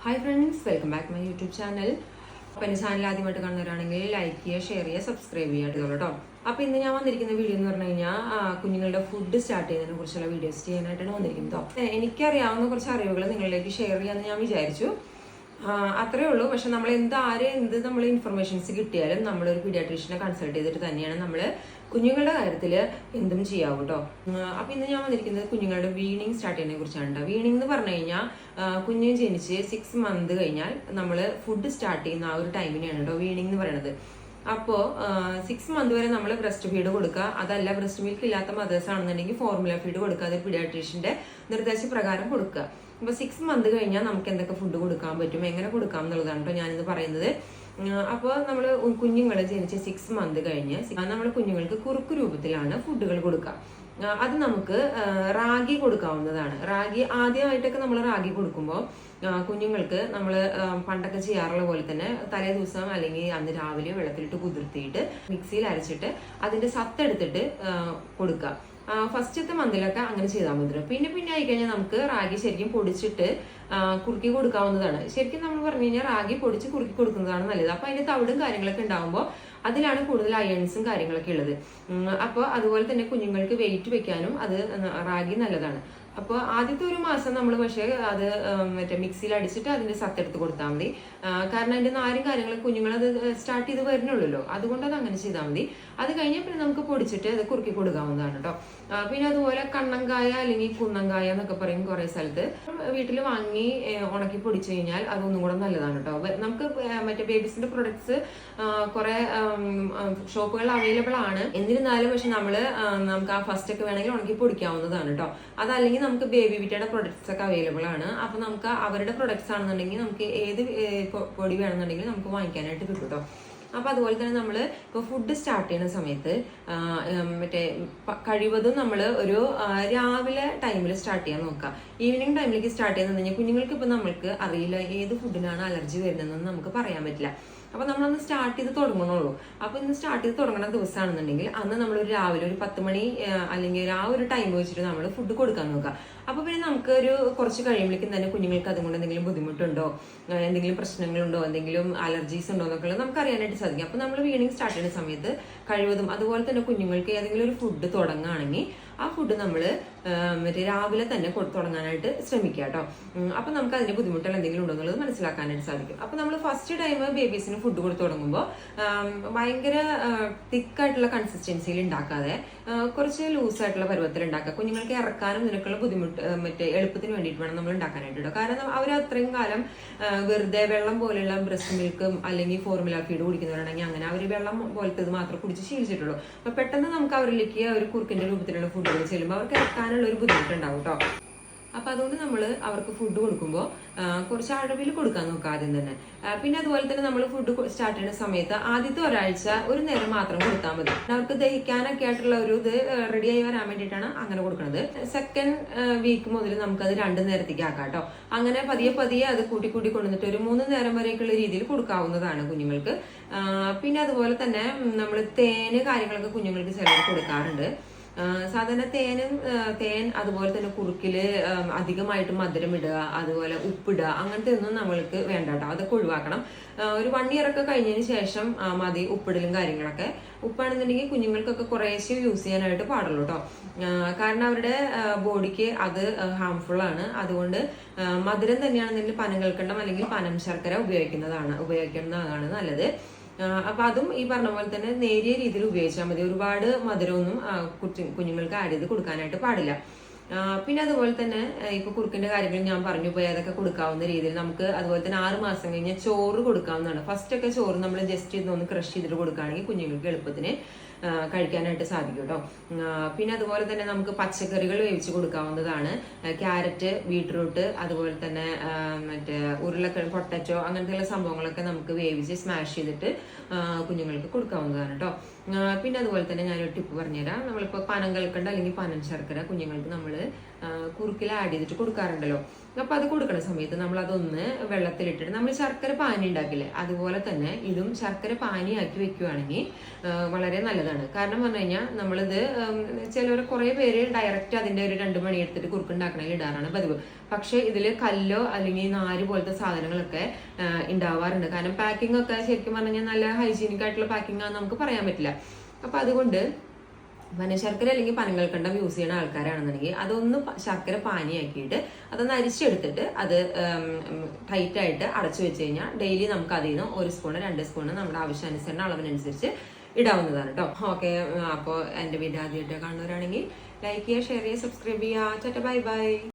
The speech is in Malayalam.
Hi friends, welcome back to my YouTube channel. അപ്പോൾ എൻ്റെ ചാനൽ ആദ്യമായിട്ട് കാണുന്നവരാണെങ്കിൽ ലൈക്ക് ചെയ്യുക, ഷെയർ ചെയ്യുക, സബ്സ്ക്രൈബ് ചെയ്യുക കേട്ടോ. അപ്പോൾ ഇന്ന് ഞാൻ വന്നിരിക്കുന്ന വീഡിയോ എന്ന് പറഞ്ഞു കഴിഞ്ഞാൽ കുഞ്ഞുങ്ങളുടെ ഫുഡ് സ്റ്റാർട്ട് ചെയ്യുന്നതിനെ കുറിച്ചുള്ള വീഡിയോസ് ചെയ്യാനായിട്ടാണ് വന്നിരിക്കുന്നത്. എനിക്കറിയാവുന്ന കുറച്ച് അറിവുകൾ നിങ്ങളിലേക്ക് ഷെയർ ചെയ്യാമെന്ന് ഞാൻ വിചാരിച്ചു. അത്രേ ഉള്ളൂ. പക്ഷെ നമ്മൾ എന്ത് നമ്മൾ ഇൻഫർമേഷൻസ് കിട്ടിയാലും നമ്മളൊരു പീഡിയാട്രീഷ്യനെ കൺസൾട്ട് ചെയ്തിട്ട് തന്നെയാണ് നമ്മൾ കുഞ്ഞുങ്ങളുടെ കാര്യത്തിൽ എന്തും ചെയ്യാവൂ കേട്ടോ. അപ്പം ഇന്ന് ഞാൻ വന്നിരിക്കുന്നത് കുഞ്ഞുങ്ങളുടെ വീണിങ് സ്റ്റാർട്ട് ചെയ്യുന്നതിനെ കുറിച്ചാണ്. വീണിങ് എന്ന് പറഞ്ഞു കഴിഞ്ഞാൽ കുഞ്ഞ് ജനിച്ച് 6 months കഴിഞ്ഞാൽ നമ്മൾ ഫുഡ് സ്റ്റാർട്ട് ചെയ്യുന്ന ആ ഒരു ടൈമിനെയാണ് കേട്ടോ വീണിങ് എന്ന് പറയുന്നത്. അപ്പോൾ 6 months വരെ നമ്മൾ ബ്രസ്റ്റ് ഫീഡ് കൊടുക്കുക. അതല്ല ബ്രസ്റ്റ് മിൽക്ക് ഇല്ലാത്ത മദേഴ്സ് ആണെന്നുണ്ടെങ്കിൽ ഫോർമുല ഫീഡ് കൊടുക്കുക. അത് പീഡിയാട്രീഷ്യന്റെ നിർദ്ദേശപ്രകാരം കൊടുക്കുക. അപ്പോൾ 6 months കഴിഞ്ഞാൽ നമുക്ക് എന്തൊക്കെ ഫുഡ് കൊടുക്കാൻ പറ്റും, എങ്ങനെ കൊടുക്കാം എന്നുള്ളതാണ് കേട്ടോ ഞാനിത് പറയുന്നത്. അപ്പോൾ നമ്മൾ കുഞ്ഞുങ്ങൾ ജനിച്ച് 6 months കഴിഞ്ഞ് നമ്മൾ കുഞ്ഞുങ്ങൾക്ക് കുറുക്ക് രൂപത്തിലാണ് ഫുഡുകൾ കൊടുക്കുക. അത് നമുക്ക് റാഗി കൊടുക്കാവുന്നതാണ്. റാഗി ആദ്യമായിട്ടൊക്കെ നമ്മൾ റാഗി കൊടുക്കുമ്പോൾ കുഞ്ഞുങ്ങൾക്ക് നമ്മൾ പണ്ടൊക്കെ ചെയ്യാറുള്ള പോലെ തന്നെ തലേ ദിവസം അല്ലെങ്കിൽ അന്ന് രാവിലെ വെള്ളത്തിലിട്ട് കുതിർത്തിയിട്ട് മിക്സിയിൽ അരച്ചിട്ട് അതിന്റെ സത്തെടുത്തിട്ട് കൊടുക്കുക. ഫസ്റ്റത്തെ മന്തിലൊക്കെ അങ്ങനെ ചെയ്താൽ മതി. പിന്നെ ആയിക്കഴിഞ്ഞാൽ നമുക്ക് റാഗി ശരിക്കും പൊടിച്ചിട്ട് കുറുക്കി കൊടുക്കാവുന്നതാണ്. ശരിക്കും നമ്മൾ പറഞ്ഞു കഴിഞ്ഞാൽ റാഗി പൊടിച്ച് കുറുക്കി കൊടുക്കുന്നതാണ് നല്ലത്. അപ്പൊ അതിന്റെ തവിടും കാര്യങ്ങളൊക്കെ ഉണ്ടാകുമ്പോൾ അതിലാണ് കൂടുതൽ അയൺസും കാര്യങ്ങളൊക്കെ ഉള്ളത്. അപ്പോൾ അതുപോലെ തന്നെ കുഞ്ഞുങ്ങൾക്ക് വെയിറ്റ് വെക്കാനും അത് റാഗി നല്ലതാണ്. അപ്പോൾ ആദ്യത്തെ ഒരു മാസം നമ്മൾ പക്ഷേ അത് മിക്സിയിൽ അടിച്ചിട്ട് അതിന്റെ സത്തെടുത്ത് കൊടുത്താൽ മതി. കാരണം അതിന്റെ നാരും കാര്യങ്ങളും കുഞ്ഞുങ്ങളത് സ്റ്റാർട്ട് ചെയ്ത് വരുന്നുള്ളൂ. അതുകൊണ്ട് അത് അങ്ങനെ ചെയ്താൽ മതി. അത് കഴിഞ്ഞാൽ പിന്നെ നമുക്ക് പൊടിച്ചിട്ട് അത് കുറുക്കി കൊടുക്കാവുന്നതാണ് കേട്ടോ. പിന്നെ അതുപോലെ കണ്ണങ്കായ അല്ലെങ്കിൽ കുന്നങ്കായ എന്നൊക്കെ പറയും കുറെ സ്ഥലത്ത്. വീട്ടിൽ വാങ്ങി ഉണക്കി പൊടിച്ചു കഴിഞ്ഞാൽ അതൊന്നും കൂടെ നല്ലതാണ് കേട്ടോ. നമുക്ക് ബേബീസിന്റെ പ്രൊഡക്ട്സ് കുറെ ഷോപ്പുകൾ അവൈലബിൾ ആണ്. എന്നിരുന്നാലും പക്ഷെ നമുക്ക് ആ ഫസ്റ്റ് ഒക്കെ വേണമെങ്കിൽ ഉണക്കി പൊടിക്കാവുന്നതാണ് കേട്ടോ. അതല്ലെങ്കിൽ നമുക്ക് ബേബി വിറ്റയുടെ പ്രൊഡക്ട്സ് ഒക്കെ അവൈലബിൾ ആണ്. അപ്പൊ നമുക്ക് അവരുടെ പ്രൊഡക്ട്സ് ആണെന്നുണ്ടെങ്കിൽ നമുക്ക് ഏത് പൊടി വേണമെന്നുണ്ടെങ്കിൽ നമുക്ക് വാങ്ങിക്കാനായിട്ട് കിട്ടും കേട്ടോ. അപ്പൊ അതുപോലെ തന്നെ നമ്മൾ ഇപ്പൊ ഫുഡ് സ്റ്റാർട്ട് ചെയ്യുന്ന സമയത്ത് കഴിവതും നമ്മൾ ഒരു രാവിലെ ടൈമിൽ സ്റ്റാർട്ട് ചെയ്യാൻ നോക്കുക. ഈവനിങ് ടൈമിലേക്ക് സ്റ്റാർട്ട് ചെയ്യുന്നതെങ്കിൽ കുഞ്ഞുങ്ങൾക്ക് ഇപ്പൊ നമ്മൾക്ക് അറിയില്ല ഏത് ഫുഡിനാണ് അലർജി വരുന്നതെന്ന് നമുക്ക് പറയാൻ പറ്റില്ല. അപ്പൊ നമ്മളൊന്ന് സ്റ്റാർട്ട് ചെയ്ത് തുടങ്ങണുള്ളൂ. അപ്പൊ ഇന്ന് സ്റ്റാർട്ട് ചെയ്ത് തുടങ്ങുന്ന ദിവസമാണെന്നുണ്ടെങ്കിൽ അന്ന് നമ്മൾ രാവിലെ ഒരു 10 മണി അല്ലെങ്കിൽ ആ ഒരു ടൈം വെച്ചിട്ട് നമ്മൾ ഫുഡ് കൊടുക്കാൻ നോക്കുക. അപ്പൊ പിന്നെ നമുക്ക് ഒരു കുറച്ച് കഴിയുമ്പോഴേക്കും തന്നെ കുഞ്ഞുങ്ങൾക്ക് അതുകൊണ്ട് എന്തെങ്കിലും ബുദ്ധിമുട്ടുണ്ടോ, എന്തെങ്കിലും പ്രശ്നങ്ങളുണ്ടോ, എന്തെങ്കിലും അലർജീസ് ഉണ്ടോ എന്നൊക്കെ നമുക്ക് അറിയാനായിട്ട് സാധിക്കും. അപ്പൊ നമ്മൾ വീണിങ് സ്റ്റാർട്ട് ചെയ്യുന്ന സമയത്ത് കഴിവതും അതുപോലെ തന്നെ കുഞ്ഞുങ്ങൾക്ക് ഏതെങ്കിലും ഒരു ഫുഡ് തുടങ്ങുകയാണെങ്കിൽ ആ ഫുഡ് നമ്മൾ രാവിലെ തന്നെ തുടങ്ങാനായിട്ട് ശ്രമിക്കുക കേട്ടോ. അപ്പൊ നമുക്ക് അതിന്റെ ബുദ്ധിമുട്ടുകൾ എന്തെങ്കിലും ഉണ്ടോ എന്നുള്ളത് മനസ്സിലാക്കാനായിട്ട് സാധിക്കും. അപ്പൊ നമ്മൾ ഫസ്റ്റ് ടൈം ബേബീസിന് ഫുഡ് കൊടുത്ത് തുടങ്ങുമ്പോൾ ഭയങ്കര തിക്കായിട്ടുള്ള കൺസിസ്റ്റൻസിയിൽ ഉണ്ടാക്കാതെ കുറച്ച് ലൂസായിട്ടുള്ള പരുവത്തിൽ ഉണ്ടാക്കുക. കുഞ്ഞുങ്ങൾക്ക് ഇറക്കാനും നിനക്കുള്ള ബുദ്ധിമുട്ട് എളുപ്പത്തിന് വേണ്ടിയിട്ട് വേണം നമ്മൾ ഉണ്ടാക്കാനായിട്ട്. കാരണം അവർ അത്രയും കാലം വെറുതെ വെള്ളം പോലെയുള്ള ബ്രസ്റ്റ് മിൽക്കും അല്ലെങ്കിൽ ഫോർമുല ഫീഡ് കുടിക്കുന്നവരാണെങ്കിൽ അങ്ങനെ അവർ വെള്ളം പോലത്തെ മാത്രം കുടിച്ച് ശീലിച്ചിട്ടുള്ളൂ. അപ്പൊ പെട്ടെന്ന് നമുക്ക് അവരിലേക്ക് ഒരു കുറുക്കിന്റെ രൂപത്തിലുള്ള ഫുഡുകൾ ചെല്ലുമ്പോൾ അവർക്ക് ഇറക്കാനുള്ള ഒരു ബുദ്ധിമുട്ടുണ്ടാവും കേട്ടോ. അപ്പൊ അതുകൊണ്ട് നമ്മൾ അവർക്ക് ഫുഡ് കൊടുക്കുമ്പോൾ കുറച്ച് അളവിൽ കൊടുക്കാൻ നോക്കുക ആദ്യം തന്നെ. പിന്നെ അതുപോലെ തന്നെ നമ്മൾ ഫുഡ് സ്റ്റാർട്ട് ചെയ്യുന്ന സമയത്ത് ആദ്യത്തെ ഒരാഴ്ച ഒരു നേരം മാത്രം കൊടുത്താൽ മതി. അവർക്ക് ദഹിക്കാനൊക്കെ ആയിട്ടുള്ള ഒരു ഇത് റെഡി ആയി വരാൻ വേണ്ടിയിട്ടാണ് അങ്ങനെ കൊടുക്കുന്നത്. സെക്കൻഡ് വീക്ക് മുതൽ നമുക്കത് 2 നേരത്തേക്ക് ആക്കാം കേട്ടോ. അങ്ങനെ പതിയെ അത് കൂട്ടി കൊണ്ടുവന്നിട്ട് ഒരു 3 നേരം വരെയൊക്കെയുള്ള രീതിയിൽ കൊടുക്കാവുന്നതാണ് കുഞ്ഞുങ്ങൾക്ക്. പിന്നെ അതുപോലെ തന്നെ നമ്മൾ തേന് കാര്യങ്ങളൊക്കെ കുഞ്ഞുങ്ങൾക്ക് ചിലർ കൊടുക്കാറുണ്ട്. സാധാരണ തേൻ അതുപോലെ തന്നെ കുറുക്കില് അധികമായിട്ട് മധുരം ഇടുക, അതുപോലെ ഉപ്പിടുക, അങ്ങനത്തെ ഒന്നും നമ്മൾക്ക് വേണ്ട കേട്ടോ. അതൊക്കെ ഒഴിവാക്കണം. ഒരു 1 year ഒക്കെ കഴിഞ്ഞതിന് ശേഷം മതി ഉപ്പിടലും കാര്യങ്ങളൊക്കെ. ഉപ്പാണെന്നുണ്ടെങ്കിൽ കുഞ്ഞുങ്ങൾക്കൊക്കെ കുറേശ്ശെ യൂസ് ചെയ്യാനായിട്ട് പാടുള്ളൂ കേട്ടോ. കാരണം അവരുടെ ബോഡിക്ക് അത് ഹാംഫുൾ ആണ്. അതുകൊണ്ട് മധുരം തന്നെയാണെന്നുണ്ടെങ്കിൽ പനങ്ങൾക്കണ്ടം അല്ലെങ്കിൽ പനം ശർക്കര ഉപയോഗിക്കുന്നതാണ് നല്ലത്. അപ്പൊ അതും ഈ പറഞ്ഞ പോലെ തന്നെ നേരിയ രീതിയിൽ ഉപയോഗിച്ചാൽ മതി. ഒരുപാട് മധുരമൊന്നും കുഞ്ഞുങ്ങൾക്ക് ആഡ് ചെയ്ത് കൊടുക്കാനായിട്ട് പാടില്ല. പിന്നെ അതുപോലെ തന്നെ ഇപ്പൊ കുറുക്കിന്റെ കാര്യങ്ങൾ ഞാൻ പറഞ്ഞു പോയി. അതൊക്കെ കൊടുക്കാവുന്ന രീതിയിൽ നമുക്ക് അതുപോലെ തന്നെ 6 മാസം കഴിഞ്ഞാൽ ചോറ് കൊടുക്കാവുന്നതാണ്. ഫസ്റ്റ് ഒക്കെ ചോറ് നമ്മൾ ജസ്റ്റ് ഒന്ന് ക്രഷ് ചെയ്തിട്ട് കൊടുക്കുകയാണെങ്കിൽ കുഞ്ഞുങ്ങൾക്ക് എളുപ്പത്തിന് കഴിക്കാനായിട്ട് സാധിക്കും കേട്ടോ. പിന്നെ അതുപോലെ തന്നെ നമുക്ക് പച്ചക്കറികൾ വേവിച്ച് കൊടുക്കാവുന്നതാണ്. ക്യാരറ്റ്, ബീട്രൂട്ട്, അതുപോലെ തന്നെ ഉരുളക്കിഴങ്ങ്, പൊട്ടറ്റോ, അങ്ങനത്തെയുള്ള സംഭവങ്ങളൊക്കെ നമുക്ക് വേവിച്ച് സ്മാഷ് ചെയ്തിട്ട് കുഞ്ഞുങ്ങൾക്ക് കൊടുക്കാവുന്നതാണ് കേട്ടോ. പിന്നെ അതുപോലെ തന്നെ ഞാനൊരു ടിപ്പ് പറഞ്ഞുതരാം. നമ്മളിപ്പോൾ പനം കൽക്കണ്ട അല്ലെങ്കിൽ പനം ശർക്കര കുഞ്ഞുങ്ങൾക്ക് നമ്മൾ കുറുക്കിൽ ആഡ് ചെയ്തിട്ട് കൊടുക്കാറുണ്ടല്ലോ. അപ്പോൾ അത് കൊടുക്കുന്ന സമയത്ത് നമ്മൾ അതൊന്ന് വെള്ളത്തിലിട്ടിട്ട് നമ്മൾ ശർക്കര പാനി ഉണ്ടാക്കില്ലേ അതുപോലെ തന്നെ ഇതും ശർക്കര പാനിയാക്കി വെക്കുകയാണെങ്കിൽ വളരെ നല്ലതാണ്. കാരണം പറഞ്ഞു കഴിഞ്ഞാൽ നമ്മളിത് ചിലവർ കുറേ പേര് ഡയറക്റ്റ് അതിൻ്റെ ഒരു 2 മണി എടുത്തിട്ട് കുറുക്കുണ്ടാക്കണമെങ്കിൽ ഇടാറാണ് പതിവ്. പക്ഷേ ഇതിൽ കല്ലോ അല്ലെങ്കിൽ നാര് പോലത്തെ സാധനങ്ങളൊക്കെ ഉണ്ടാവാറുണ്ട്. കാരണം പാക്കിംഗ് ഒക്കെ ശരിക്കും പറഞ്ഞു കഴിഞ്ഞാൽ നല്ല ഹൈജീനിക് ആയിട്ടുള്ള പാക്കിംഗ് ആണെന്ന് നമുക്ക് പറയാൻ പറ്റില്ല. അപ്പം അതുകൊണ്ട് പനശർക്കര അല്ലെങ്കിൽ പനങ്ങൾക്കണ്ടം യൂസ് ചെയ്യുന്ന ആൾക്കാരാണെന്നുണ്ടെങ്കിൽ അതൊന്ന് ശർക്കര പാനിയാക്കിയിട്ട് അതൊന്ന് അരിച്ചെടുത്തിട്ട് അത് ടൈറ്റായിട്ട് അടച്ചു വെച്ച് കഴിഞ്ഞാൽ ഡെയിലി നമുക്ക് അതിൽ നിന്ന് 1 സ്പൂണ് 2 സ്പൂണ് നമ്മുടെ ആവശ്യാനുസരണം അളവിനനുസരിച്ച് ഇടാവുന്നതാണ് കേട്ടോ. ഓക്കെ, അപ്പോൾ എൻ്റെ വീഡിയോ ആദ്യമായിട്ട് കാണുന്നവരാണെങ്കിൽ ലൈക്ക് ചെയ്യുക, ഷെയർ ചെയ്യുക, സബ്സ്ക്രൈബ് ചെയ്യുക. Bye bye.